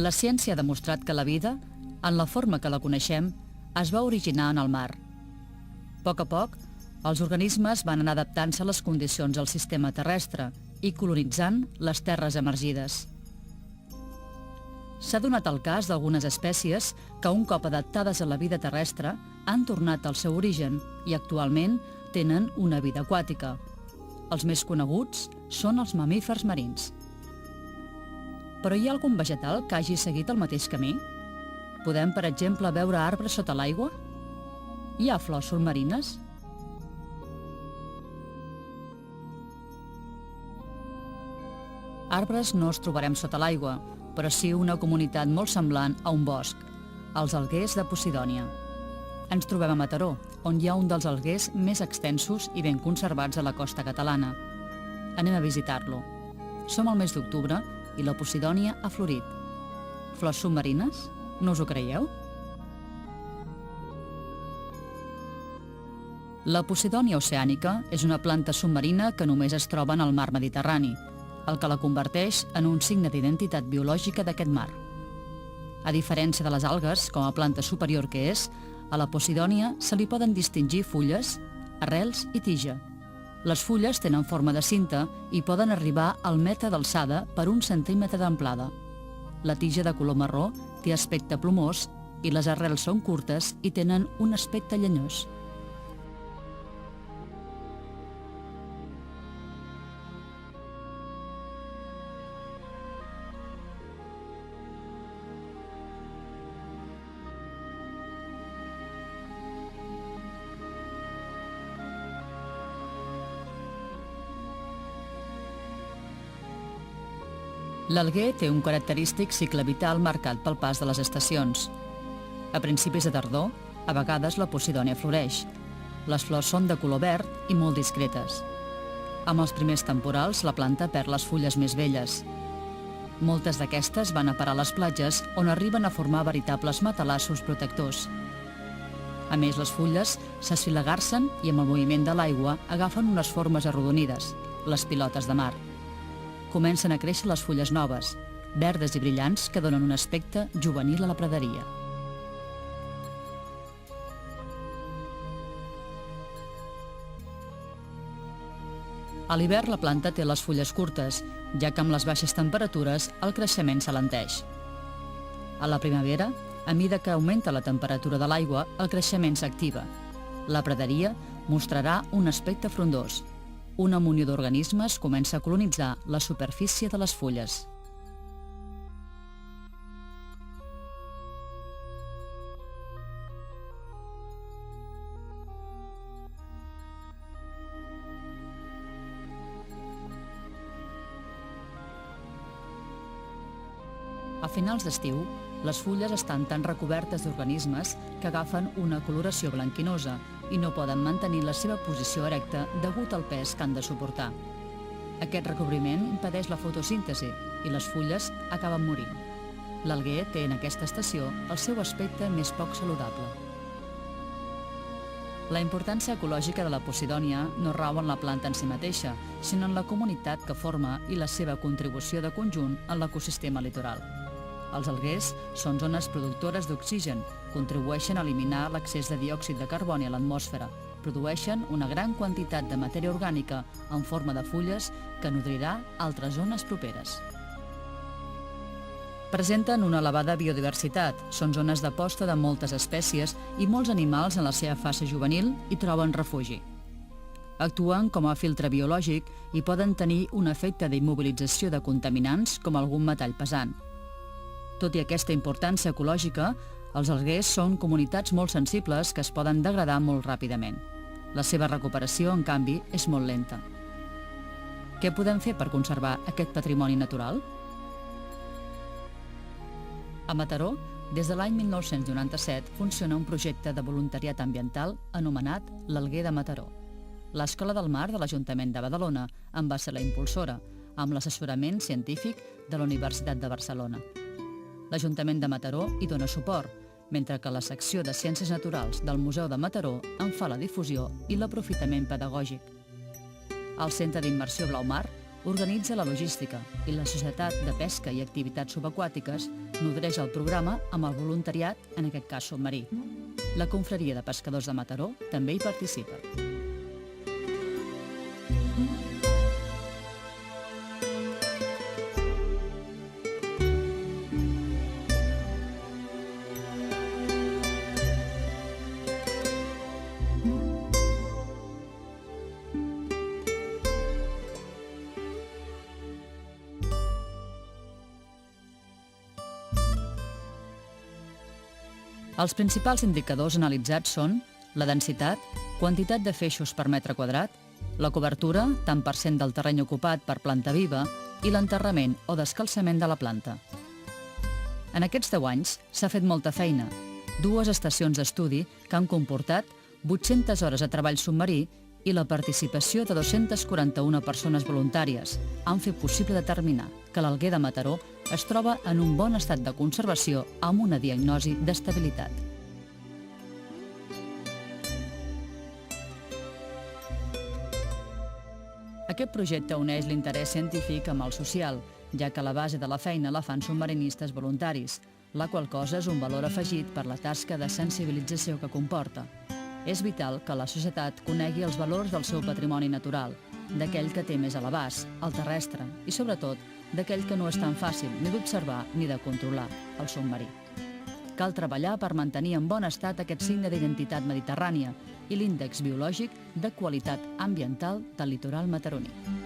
La ciència ha demostrat que la vida, en la forma que la coneixem, es va originar en el mar. A poc, els organismes van anar adaptant-se a les condicions del sistema terrestre i colonitzant les terres emergides. S'ha donat el cas d'algunes espècies que, un cop adaptades a la vida terrestre, han tornat al seu origen i actualment tenen una vida aquàtica. Els més coneguts són els mamífers marins. Però hi ha algun vegetal que hagi seguit el mateix camí? Podem, per exemple, veure arbres sota l'aigua? Hi ha flors submarines? Arbres no els trobarem sota l'aigua, però sí una comunitat molt semblant a un bosc, els alguers de Posidònia. Ens trobem a Mataró, on hi ha un dels alguers més extensos i ben conservats a la costa catalana. Anem a visitar-lo. Som al mes d'octubre i la Posidònia ha florit. Flors submarines? No us ho creieu? La Posidònia oceànica és una planta submarina que només es troba en el mar Mediterrani, el que la converteix en un signe d'identitat biològica d'aquest mar. A diferència de les algues, com a planta superior que és, a la Posidònia se li poden distingir fulles, arrels i tija. Les fulles tenen forma de cinta i poden arribar al metre d'alçada per 1 centímetre d'amplada. La tija de color marró té aspecte plomós i les arrels són curtes i tenen un aspecte llenyós. L'alguer té un característic cicle vital marcat pel pas de les estacions. A principis de tardor, a vegades la Posidònia floreix. Les flors són de color verd i molt discretes. Amb els primers temporals, la planta perd les fulles més velles. Moltes d'aquestes van a parar a les platges, on arriben a formar veritables matalassos protectors. A més, les fulles s'esfilagarsen i amb el moviment de l'aigua agafen unes formes arrodonides, les pilotes de mar. Comencen a créixer les fulles noves, verdes i brillants, que donen un aspecte juvenil a la praderia. A l'hivern la planta té les fulles curtes, ja que amb les baixes temperatures el creixement s'alenteix. A la primavera, a mida que augmenta la temperatura de l'aigua, el creixement s'activa. La praderia mostrarà un aspecte frondós. Una munió d'organismes comença a colonitzar la superfície de les fulles. A finals d'estiu, les fulles estan tan recobertes d'organismes que agafen una coloració blanquinosa i no poden mantenir la seva posició erecta degut al pes que han de suportar. Aquest recobriment impedeix la fotosíntesi i les fulles acaben morint. L'alguer té en aquesta estació el seu aspecte més poc saludable. La importància ecològica de la Posidònia no rau en la planta en si mateixa, sinó en la comunitat que forma i la seva contribució de conjunt en l'ecosistema litoral. Els alguers són zones productores d'oxigen, contribueixen a eliminar l'excés de diòxid de carboni a l'atmosfera, produeixen una gran quantitat de matèria orgànica en forma de fulles que nodrirà altres zones properes. Presenten una elevada biodiversitat, són zones de posta de moltes espècies i molts animals en la seva fase juvenil hi troben refugi. Actuen com a filtre biològic i poden tenir un efecte d'immobilització de contaminants com algun metall pesant. Tot i aquesta importància ecològica, els alguers són comunitats molt sensibles que es poden degradar molt ràpidament. La seva recuperació, en canvi, és molt lenta. Què podem fer per conservar aquest patrimoni natural? A Mataró, des de l'any 1997, funciona un projecte de voluntariat ambiental anomenat l'Alguer de Mataró. L'Escola del Mar de l'Ajuntament de Badalona en va ser la impulsora, amb l'assessorament científic de la Universitat de Barcelona. L'Ajuntament de Mataró hi dona suport, mentre que la secció de Ciències Naturals del Museu de Mataró en fa la difusió i l'aprofitament pedagògic. El Centre d'Immersió Blau Mar organitza la logística i la Societat de Pesca i Activitats Subaquàtiques nodreix el programa amb el voluntariat, en aquest cas submarí. La Confraria de Pescadors de Mataró també hi participa. Els principals indicadors analitzats són la densitat, quantitat de feixos per metre quadrat, la cobertura, tant per cent del terreny ocupat per planta viva, i l'enterrament o descalçament de la planta. En aquests 10 anys s'ha fet molta feina, 2 estacions d'estudi que han comportat 800 hores de treball submarí i la participació de 241 persones voluntàries han fet possible determinar que l'Alguer de Mataró es troba en un bon estat de conservació amb una diagnosi d'estabilitat. Aquest projecte uneix l'interès científic amb el social, ja que la base de la feina la fan submarinistes voluntaris, la qual cosa és un valor afegit per la tasca de sensibilització que comporta. És vital que la societat conegui els valors del seu patrimoni natural, d'aquell que té més a l'abast, el terrestre, i sobretot d'aquell que no és tan fàcil ni d'observar ni de controlar, el submarí. Cal treballar per mantenir en bon estat aquest signe d'identitat mediterrània i l'índex biològic de qualitat ambiental del litoral mataroní.